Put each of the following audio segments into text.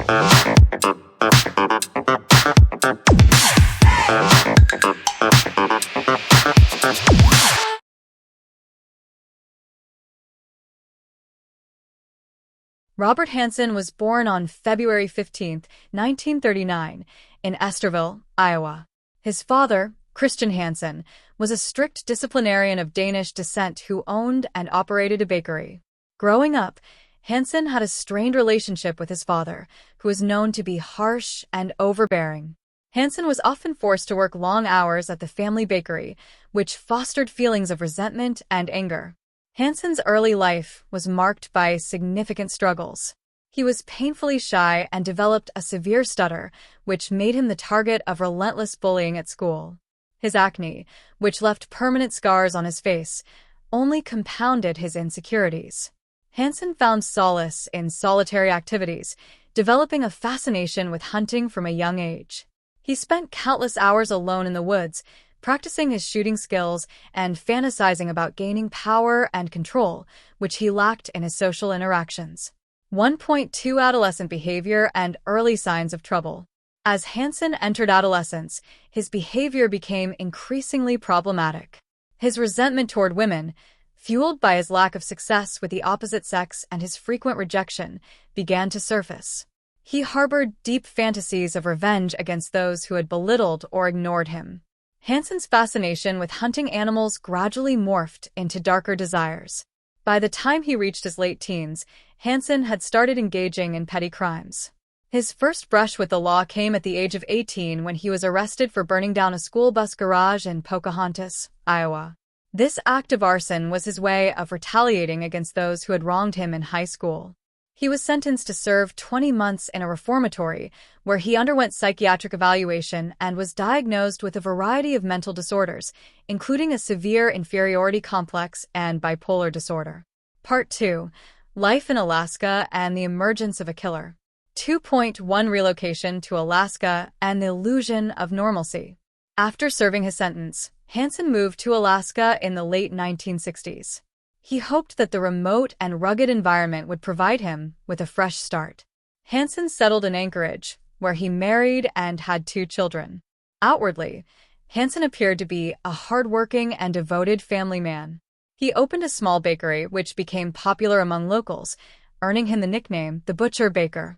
Robert Hansen was born on February 15, 1939, in Esterville, Iowa. His father, Christian Hansen, was a strict disciplinarian of Danish descent who owned and operated a bakery. Growing up, Hansen had a strained relationship with his father, who was known to be harsh and overbearing. Hansen was often forced to work long hours at the family bakery, which fostered feelings of resentment and anger. Hansen's early life was marked by significant struggles. He was painfully shy and developed a severe stutter, which made him the target of relentless bullying at school. His acne, which left permanent scars on his face, only compounded his insecurities. Hansen found solace in solitary activities, developing a fascination with hunting from a young age. He spent countless hours alone in the woods, practicing his shooting skills and fantasizing about gaining power and control, which he lacked in his social interactions. 1.2 Adolescent behavior and early signs of trouble. As Hansen entered adolescence, his behavior became increasingly problematic. His resentment toward women, fueled by his lack of success with the opposite sex and his frequent rejection, began to surface. He harbored deep fantasies of revenge against those who had belittled or ignored him. Hansen's fascination with hunting animals gradually morphed into darker desires. By the time he reached his late teens, Hansen had started engaging in petty crimes. His first brush with the law came at the age of 18 when he was arrested for burning down a school bus garage in Pocahontas, Iowa. This act of arson was his way of retaliating against those who had wronged him in high school. He was sentenced to serve 20 months in a reformatory, where he underwent psychiatric evaluation and was diagnosed with a variety of mental disorders, including a severe inferiority complex and bipolar disorder. Part 2. Life in Alaska and the Emergence of a Killer. 2.1 Relocation to Alaska and the Illusion of Normalcy. After serving his sentence, Hansen moved to Alaska in the late 1960s. He hoped that the remote and rugged environment would provide him with a fresh start. Hansen settled in Anchorage, where he married and had 2 children. Outwardly, Hansen appeared to be a hardworking and devoted family man. He opened a small bakery which became popular among locals, earning him the nickname the Butcher Baker.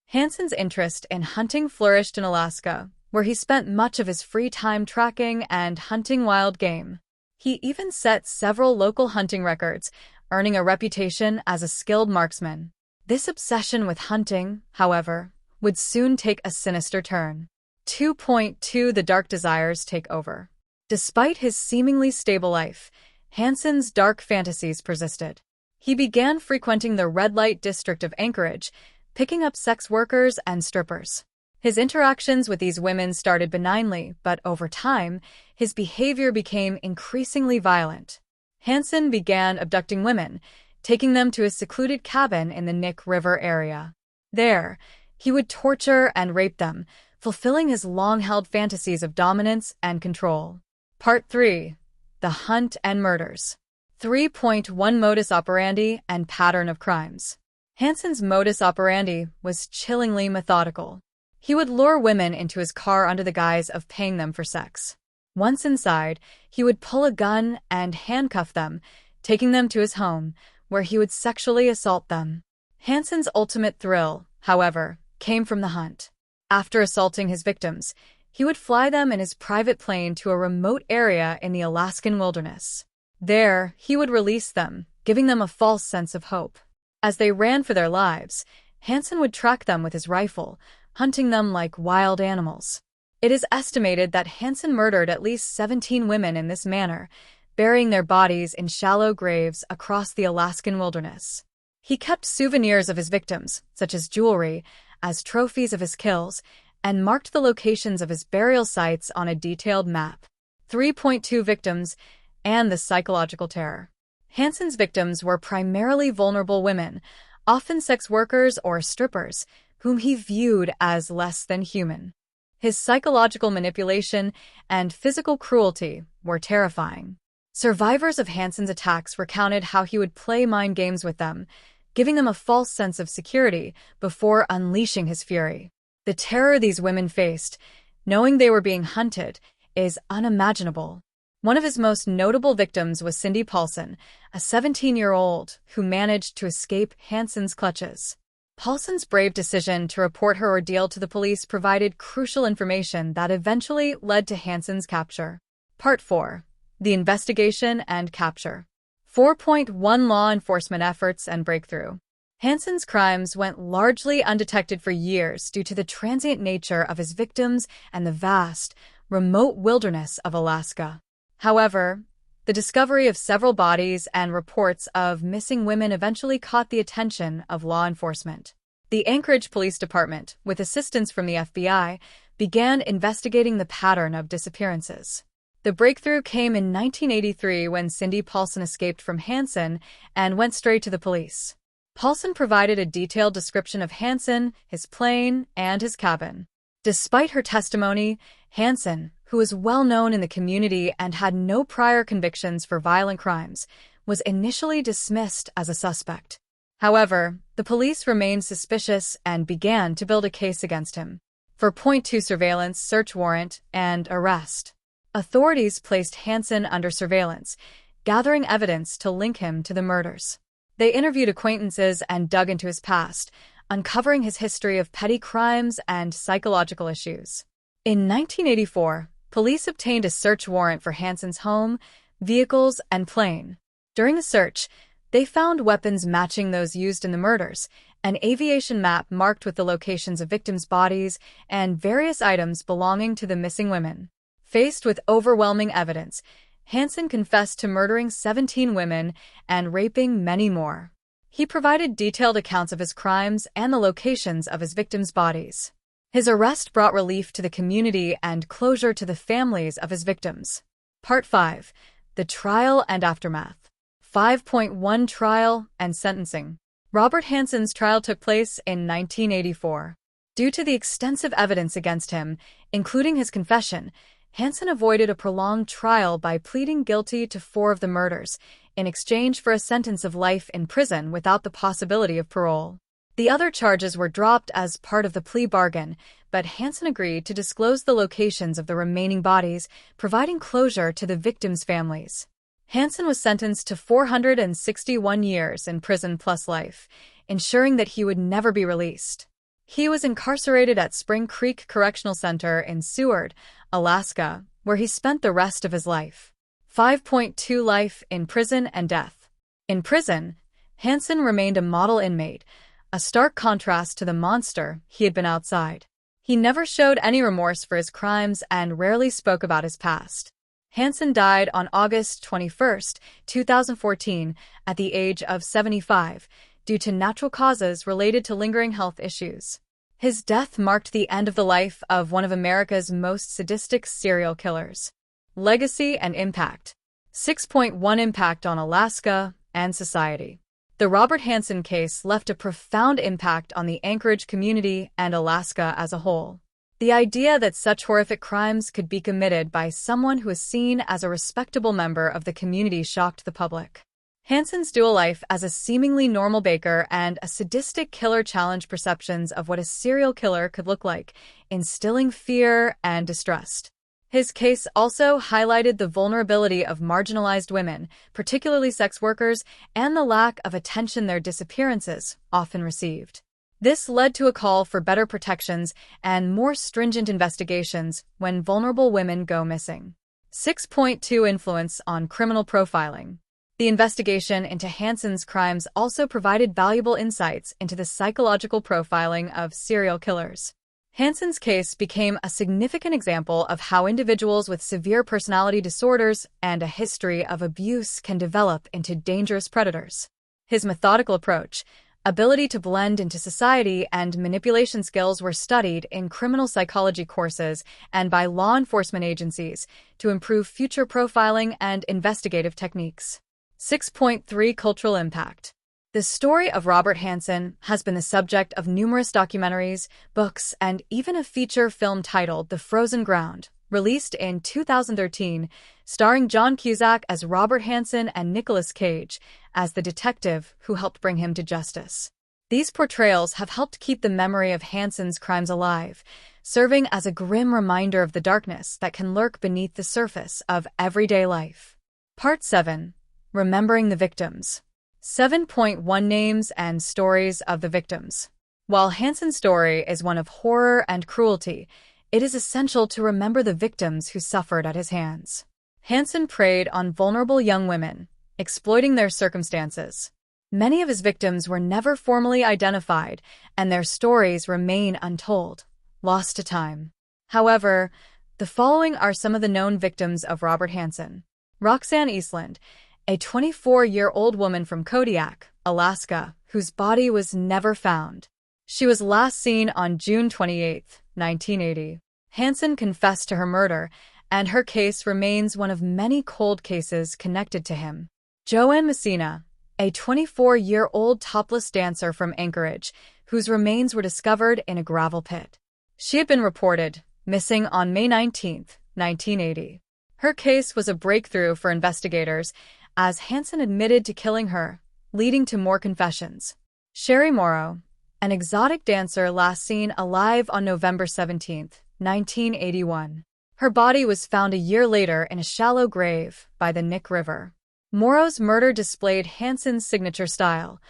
Hansen's interest in hunting flourished in Alaska, where he spent much of his free time tracking and hunting wild game. He even set several local hunting records, earning a reputation as a skilled marksman. This obsession with hunting, however, would soon take a sinister turn. 2.2 The dark desires take over. Despite his seemingly stable life, Hansen's dark fantasies persisted. He began frequenting the red light district of Anchorage, picking up sex workers and strippers. His interactions with these women started benignly, but over time, his behavior became increasingly violent. Hansen began abducting women, taking them to his secluded cabin in the Nick River area. There, he would torture and rape them, fulfilling his long-held fantasies of dominance and control. Part 3. The Hunt and Murders. 3.1 Modus operandi and pattern of crimes. Hansen's modus operandi was chillingly methodical. He would lure women into his car under the guise of paying them for sex. Once inside, he would pull a gun and handcuff them, taking them to his home, where he would sexually assault them. Hansen's ultimate thrill, however, came from the hunt. After assaulting his victims, he would fly them in his private plane to a remote area in the Alaskan wilderness. There, he would release them, giving them a false sense of hope. As they ran for their lives, Hansen would track them with his rifle, hunting them like wild animals. It is estimated that Hansen murdered at least 17 women in this manner, burying their bodies in shallow graves across the Alaskan wilderness. He kept souvenirs of his victims, such as jewelry, as trophies of his kills, and marked the locations of his burial sites on a detailed map. 3.2 Victims and the psychological terror. Hansen's victims were primarily vulnerable women, often sex workers or strippers, whom he viewed as less than human. His psychological manipulation and physical cruelty were terrifying. Survivors of Hansen's attacks recounted how he would play mind games with them, giving them a false sense of security before unleashing his fury. The terror these women faced, knowing they were being hunted, is unimaginable. One of his most notable victims was Cindy Paulson, a 17-year-old who managed to escape Hansen's clutches. Paulson's brave decision to report her ordeal to the police provided crucial information that eventually led to Hansen's capture. Part 4. The Investigation and Capture. 4.1 Law enforcement efforts and breakthrough. Hansen's crimes went largely undetected for years due to the transient nature of his victims and the vast, remote wilderness of Alaska. However, the discovery of several bodies and reports of missing women eventually caught the attention of law enforcement. The Anchorage Police Department, with assistance from the FBI, began investigating the pattern of disappearances. The breakthrough came in 1983 when Cindy Paulson escaped from Hansen and went straight to the police. Paulson provided a detailed description of Hansen, his plane, and his cabin. Despite her testimony, Hansen, who was well known in the community and had no prior convictions for violent crimes, was initially dismissed as a suspect. However, the police remained suspicious and began to build a case against him. For .2 surveillance, search warrant, and arrest. Authorities placed Hansen under surveillance, gathering evidence to link him to the murders. They interviewed acquaintances and dug into his past, uncovering his history of petty crimes and psychological issues. In 1984, police obtained a search warrant for Hansen's home, vehicles, and plane. During the search, they found weapons matching those used in the murders, an aviation map marked with the locations of victims' bodies, and various items belonging to the missing women. Faced with overwhelming evidence, Hansen confessed to murdering 17 women and raping many more. He provided detailed accounts of his crimes and the locations of his victims' bodies. His arrest brought relief to the community and closure to the families of his victims. Part 5. The Trial and Aftermath. 5.1 Trial and Sentencing. Robert Hansen's trial took place in 1984. Due to the extensive evidence against him, including his confession, Hansen avoided a prolonged trial by pleading guilty to 4 of the murders, in exchange for a sentence of life in prison without the possibility of parole. The other charges were dropped as part of the plea bargain, but Hansen agreed to disclose the locations of the remaining bodies, providing closure to the victims' families. Hansen was sentenced to 461 years in prison plus life, ensuring that he would never be released. He was incarcerated at Spring Creek Correctional Center in Seward, Alaska, where he spent the rest of his life. 5.2 Life in Prison and Death. In prison, Hansen remained a model inmate, a stark contrast to the monster he had been outside. He never showed any remorse for his crimes and rarely spoke about his past. Hansen died on August 21, 2014, at the age of 75, due to natural causes related to lingering health issues. His death marked the end of the life of one of America's most sadistic serial killers. Legacy and Impact. 6.1 Impact on Alaska and Society. The Robert Hansen case left a profound impact on the Anchorage community and Alaska as a whole. The idea that such horrific crimes could be committed by someone who is seen as a respectable member of the community shocked the public. Hansen's dual life as a seemingly normal baker and a sadistic killer challenged perceptions of what a serial killer could look like, instilling fear and distrust. His case also highlighted the vulnerability of marginalized women, particularly sex workers, and the lack of attention their disappearances often received. This led to a call for better protections and more stringent investigations when vulnerable women go missing. 6.2 Influence on criminal profiling. The investigation into Hansen's crimes also provided valuable insights into the psychological profiling of serial killers. Hansen's case became a significant example of how individuals with severe personality disorders and a history of abuse can develop into dangerous predators. His methodical approach, ability to blend into society, and manipulation skills were studied in criminal psychology courses and by law enforcement agencies to improve future profiling and investigative techniques. 6.3 Cultural Impact. The story of Robert Hansen has been the subject of numerous documentaries, books, and even a feature film titled The Frozen Ground, released in 2013, starring John Cusack as Robert Hansen and Nicolas Cage as the detective who helped bring him to justice. These portrayals have helped keep the memory of Hansen's crimes alive, serving as a grim reminder of the darkness that can lurk beneath the surface of everyday life. Part 7. Remembering the Victims. 7.1 Names and Stories of the Victims. While Hansen's story is one of horror and cruelty, it is essential to remember the victims who suffered at his hands. Hansen preyed on vulnerable young women, exploiting their circumstances. Many of his victims were never formally identified, and their stories remain untold, lost to time. However, the following are some of the known victims of Robert Hansen. Roxanne Eastland, a 24-year-old woman from Kodiak, Alaska, whose body was never found. She was last seen on June 28, 1980. Hansen confessed to her murder, and her case remains one of many cold cases connected to him. Joanne Messina, a 24-year-old topless dancer from Anchorage, whose remains were discovered in a gravel pit. She had been reported missing on May 19, 1980. Her case was a breakthrough for investigators, as Hansen admitted to killing her, leading to more confessions. Sherry Morrow, an exotic dancer last seen alive on November 17, 1981. Her body was found a year later in a shallow grave by the Nick River. Morrow's murder displayed Hansen's signature style,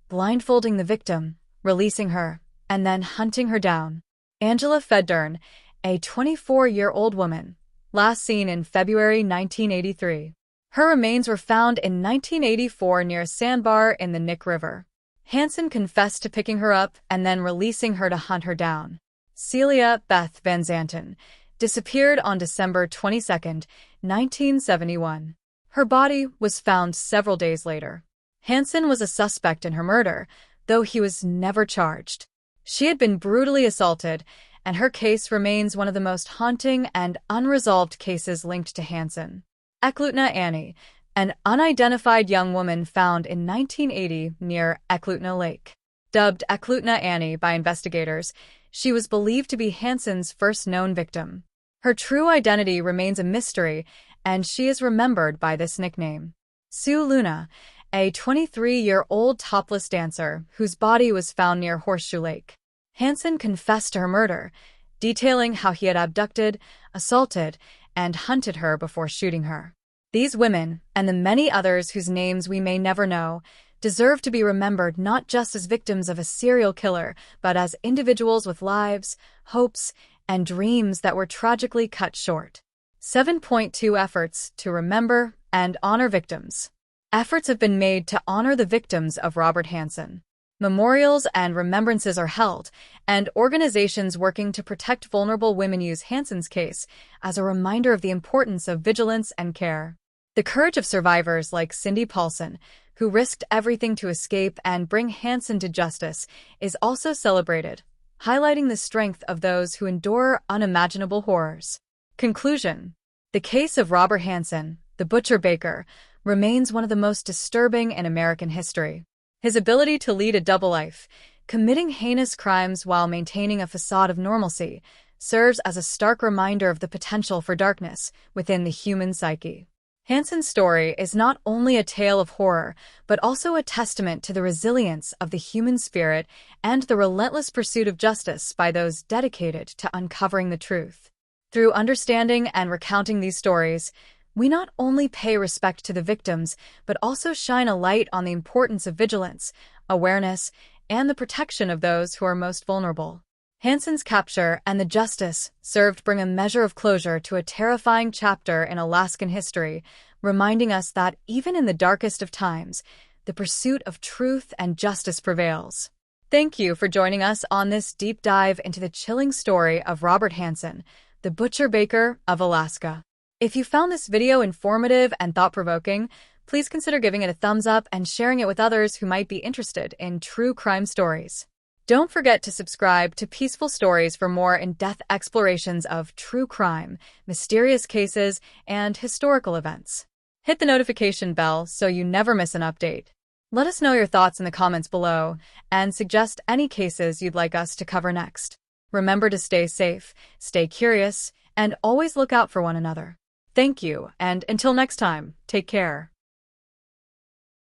blindfolding the victim, releasing her, and then hunting her down. Angela Feddern, a 24-year-old woman, last seen in February 1983. Her remains were found in 1984 near a sandbar in the Nick River. Hansen confessed to picking her up and then releasing her to hunt her down. Celia Beth Van Zanten disappeared on December 22, 1971. Her body was found several days later. Hansen was a suspect in her murder, though he was never charged. She had been brutally assaulted, and her case remains one of the most haunting and unresolved cases linked to Hansen. Eklutna Annie, an unidentified young woman found in 1980 near Eklutna Lake. Dubbed Eklutna Annie by investigators, she was believed to be Hansen's first known victim. Her true identity remains a mystery, and she is remembered by this nickname. Sue Luna, a 23-year-old topless dancer whose body was found near Horseshoe Lake. Hansen confessed to her murder, detailing how he had abducted, assaulted, and hunted her before shooting her. These women, and the many others whose names we may never know, deserve to be remembered not just as victims of a serial killer, but as individuals with lives, hopes, and dreams that were tragically cut short. 7.2 Efforts to remember and honor victims. Efforts have been made to honor the victims of Robert Hansen. Memorials and remembrances are held, and organizations working to protect vulnerable women use Hansen's case as a reminder of the importance of vigilance and care. The courage of survivors like Cindy Paulson, who risked everything to escape and bring Hansen to justice, is also celebrated, highlighting the strength of those who endure unimaginable horrors. Conclusion. The case of Robert Hansen, the butcher baker, remains one of the most disturbing in American history. His ability to lead a double life, committing heinous crimes while maintaining a facade of normalcy, serves as a stark reminder of the potential for darkness within the human psyche. Hansen's story is not only a tale of horror, but also a testament to the resilience of the human spirit and the relentless pursuit of justice by those dedicated to uncovering the truth. Through understanding and recounting these stories, we not only pay respect to the victims, but also shine a light on the importance of vigilance, awareness, and the protection of those who are most vulnerable. Hansen's capture and the justice served to bring a measure of closure to a terrifying chapter in Alaskan history, reminding us that even in the darkest of times, the pursuit of truth and justice prevails. Thank you for joining us on this deep dive into the chilling story of Robert Hansen, the butcher baker of Alaska. If you found this video informative and thought-provoking, please consider giving it a thumbs up and sharing it with others who might be interested in true crime stories. Don't forget to subscribe to Peaceful Stories for more in-depth explorations of true crime, mysterious cases, and historical events. Hit the notification bell so you never miss an update. Let us know your thoughts in the comments below and suggest any cases you'd like us to cover next. Remember to stay safe, stay curious, and always look out for one another. Thank you, and until next time, take care.